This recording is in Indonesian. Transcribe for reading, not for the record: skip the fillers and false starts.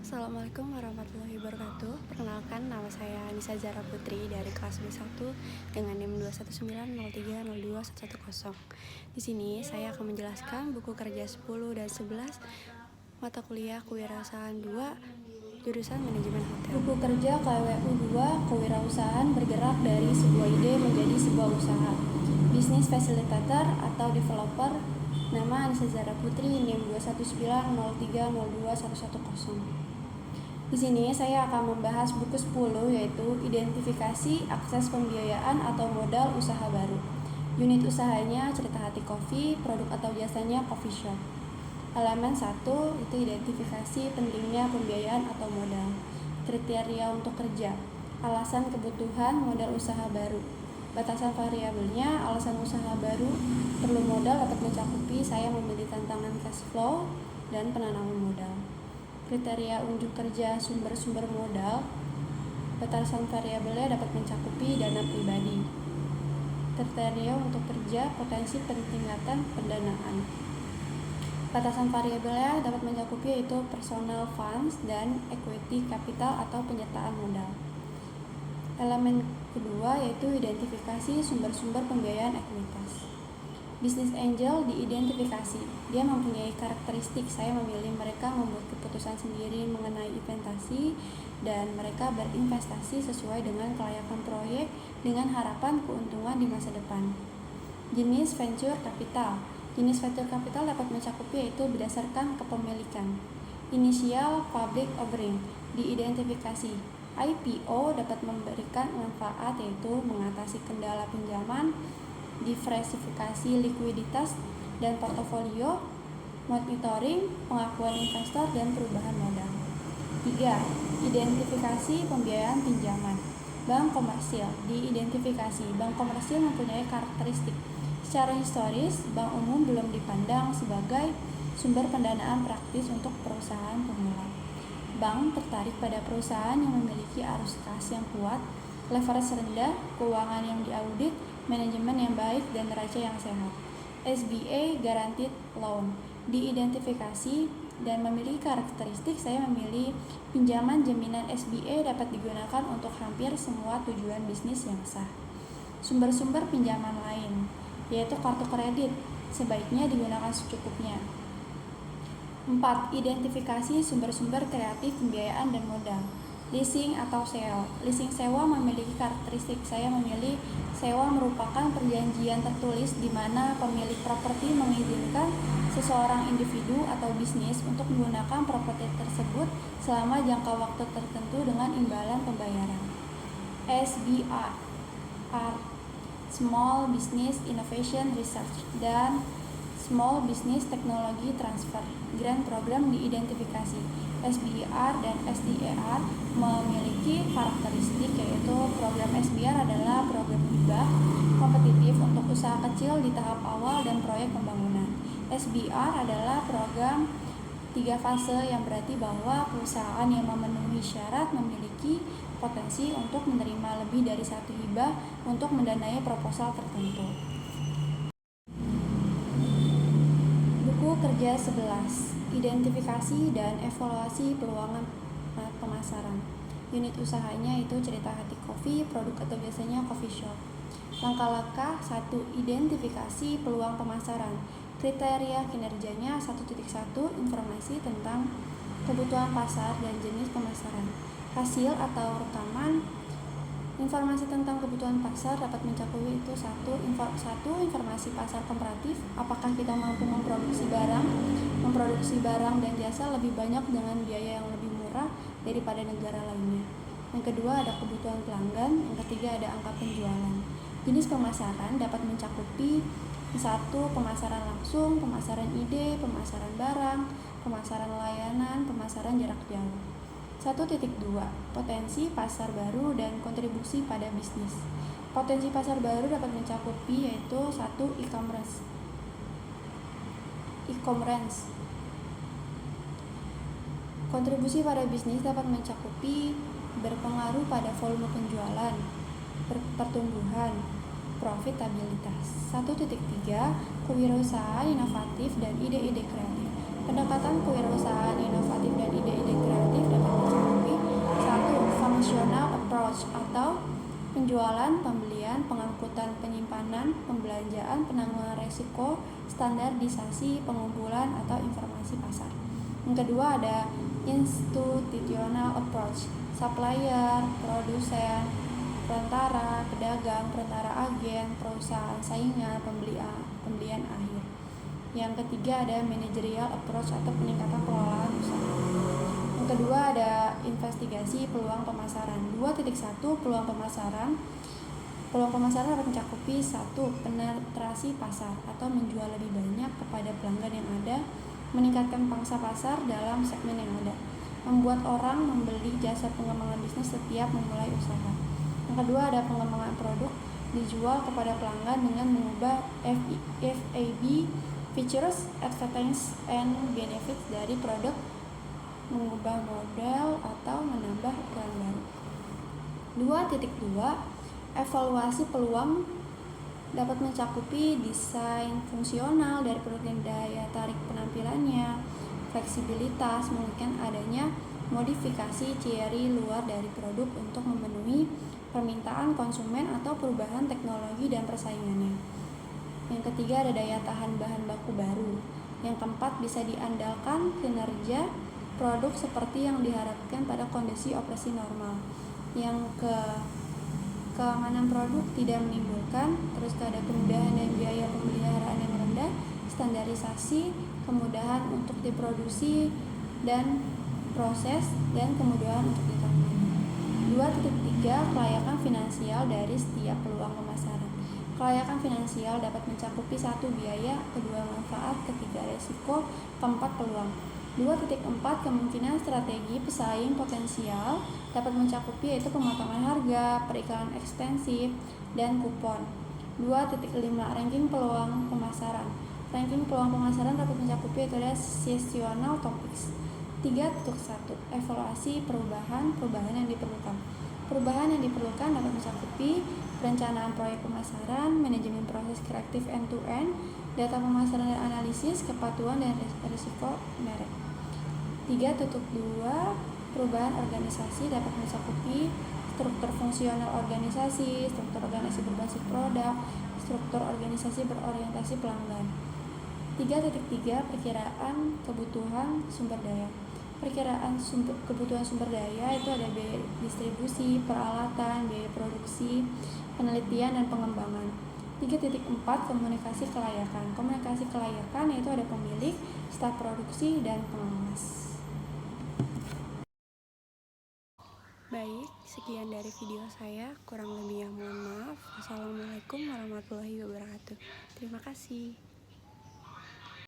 Assalamualaikum warahmatullahi wabarakatuh. Perkenalkan, nama saya Anissa Zara Putri dari kelas B1 dengan NIM 21903021110. Di sini saya akan menjelaskan buku kerja 10 dan 11 mata kuliah Kewirausahaan 2 jurusan Manajemen Hotel. Buku kerja KWU 2 Kewirausahaan bergerak dari sebuah ide menjadi sebuah usaha. Bisnis Facilitator atau Developer. Nama Anissa Zara Putri, NIM 21903021110. Di sini saya akan membahas buku 10, yaitu Identifikasi Akses Pembiayaan atau Modal Usaha Baru. Unit usahanya Cerita Hati Coffee, produk atau jasanya coffee shop. Halaman 1 itu identifikasi pentingnya pembiayaan atau modal. Kriteria untuk kerja, alasan kebutuhan modal usaha baru. Batasan variabelnya, alasan usaha baru perlu modal dapat mencakupi saya memilih tantangan cash flow dan penanaman modal. Kriteria unjuk kerja sumber-sumber modal, batasan variabelnya dapat mencakupi dana pribadi. Kriteria untuk kerja potensi peningkatan pendanaan. Batasan variabelnya dapat mencakupi yaitu personal funds dan equity capital atau penyertaan modal. Elemen kedua yaitu identifikasi sumber-sumber pembiayaan ekuitas. Business angel diidentifikasi. Dia mempunyai karakteristik saya memilih mereka membuat keputusan sendiri mengenai investasi dan mereka berinvestasi sesuai dengan kelayakan proyek dengan harapan keuntungan di masa depan. Jenis venture capital. Jenis venture capital dapat mencakupi yaitu berdasarkan kepemilikan. Initial public offering diidentifikasi. IPO dapat memberikan manfaat yaitu mengatasi kendala pinjaman, diversifikasi likuiditas dan portofolio, monitoring, pengakuan investor, dan perubahan modal. 3. Identifikasi pembiayaan pinjaman. Bank komersil diidentifikasi. Bank komersil mempunyai karakteristik. Secara historis, bank umum belum dipandang sebagai sumber pendanaan praktis untuk perusahaan pemula. Bank tertarik pada perusahaan yang memiliki arus kas yang kuat, leverage rendah, keuangan yang diaudit, manajemen yang baik, dan neraca yang sehat. SBA Guaranteed Loan diidentifikasi dan memiliki karakteristik saya memilih pinjaman jaminan SBA dapat digunakan untuk hampir semua tujuan bisnis yang sah. Sumber-sumber pinjaman lain yaitu kartu kredit sebaiknya digunakan secukupnya. 4. Identifikasi sumber-sumber kreatif pembiayaan dan modal. Leasing atau sewa. Leasing sewa memiliki karakteristik saya memilih sewa merupakan perjanjian tertulis di mana pemilik properti mengizinkan seseorang individu atau bisnis untuk menggunakan properti tersebut selama jangka waktu tertentu dengan imbalan pembayaran. SBR Small Business Innovation Research dan Small Business Technology Transfer Grant Program diidentifikasi. SBR dan STER memiliki karakteristik yaitu program SBR adalah program hibah kompetitif untuk usaha kecil di tahap awal dan proyek pembangunan. SBR adalah program 3 fase yang berarti bahwa perusahaan yang memenuhi syarat memiliki potensi untuk menerima lebih dari satu hibah untuk mendanai proposal tertentu. Buku kerja 11. Identifikasi dan evaluasi peluang pemasaran. Unit usahanya itu Cerita Hati Coffee, produk atau jasanya coffee shop. Langkah-langkah 1. Identifikasi peluang pemasaran. Kriteria kinerjanya 1.1. Informasi tentang kebutuhan pasar dan jenis pemasaran. Hasil atau rekaman informasi tentang kebutuhan pasar dapat mencakupi itu 1. Informasi pasar komparatif, apakah kita mampu memproduksi barang dan jasa lebih banyak dengan biaya yang lebih murah daripada negara lainnya. Yang kedua ada kebutuhan pelanggan, yang ketiga ada angka penjualan. Jenis pemasaran dapat mencakupi 1. Pemasaran langsung, pemasaran ide, pemasaran barang, pemasaran layanan, pemasaran jarak jauh. 1.2. Potensi pasar baru dan kontribusi pada bisnis. Potensi pasar baru dapat mencakupi yaitu 1. E-commerce. Kontribusi pada bisnis dapat mencakupi berpengaruh pada volume penjualan, pertumbuhan, profitabilitas. 1.3. Kewirausahaan inovatif dan ide-ide kreatif. Pendekatan kewirausahaan inovatif dan ide-ide kreatif dapat approach atau penjualan, pembelian, pengangkutan, penyimpanan, pembelanjaan, penanggulangan resiko, standarisasi, pengumpulan atau informasi pasar. Yang kedua ada institutional approach, supplier, produsen, perantara, pedagang, perantara agen, perusahaan saingan, pembelian akhir. Yang ketiga ada managerial approach atau peningkatan pengelolaan usaha. Yang kedua ada investigasi peluang pemasaran. 2.1 peluang pemasaran. Peluang pemasaran dapat mencakupi 1. Penetrasi pasar atau menjual lebih banyak kepada pelanggan yang ada, meningkatkan pangsa pasar dalam segmen yang ada, membuat orang membeli jasa pengembangan bisnis setiap memulai usaha. Yang kedua ada pengembangan produk, dijual kepada pelanggan dengan mengubah FAB, features, advantages, and benefits dari produk, mengubah model atau menambah iklan baru. 2.2 evaluasi peluang dapat mencakupi desain fungsional dari produk dan daya tarik penampilannya, fleksibilitas, memungkinkan adanya modifikasi ciri luar dari produk untuk memenuhi permintaan konsumen atau perubahan teknologi dan persaingannya. Yang ketiga ada daya tahan bahan baku baru. Yang keempat bisa diandalkan kinerja produk seperti yang diharapkan pada kondisi operasi normal. Yang keamanan produk tidak menimbulkan, terus ada kemudahan dan biaya pemeliharaan yang rendah, standarisasi, kemudahan untuk diproduksi dan proses, dan kemudahan untuk ditangani. 2.3 kelayakan finansial dari setiap peluang pemasaran. Kelayakan finansial dapat mencakupi 1. Biaya, 2. manfaat, 3. resiko, 4. peluang. 2.4 kemungkinan strategi pesaing potensial dapat mencakupi yaitu pemotongan harga, periklanan ekstensif, dan kupon. 2.5 ranking peluang pemasaran. Ranking peluang pemasaran dapat mencakupi yaitu ada seasonal topics. 3.1 evaluasi perubahan yang diperlukan. Perubahan yang diperlukan dapat mencakupi perencanaan proyek pemasaran, manajemen proses kreatif end-to-end, data pemasaran dan analisis, kepatuhan dan risiko merek. 3.2 perubahan organisasi dapat mencakupi struktur fungsional organisasi, struktur organisasi berbasis produk, struktur organisasi berorientasi pelanggan. 3.3 perkiraan kebutuhan sumber daya. Perkiraan kebutuhan sumber daya itu ada biaya distribusi, peralatan, biaya produksi, penelitian, dan pengembangan. 3.4 komunikasi kelayakan. Komunikasi kelayakan yaitu ada pemilik, staf produksi, dan pengawas. Baik, sekian dari video saya. Kurang lebihnya mohon maaf. Wassalamualaikum warahmatullahi wabarakatuh. Terima kasih.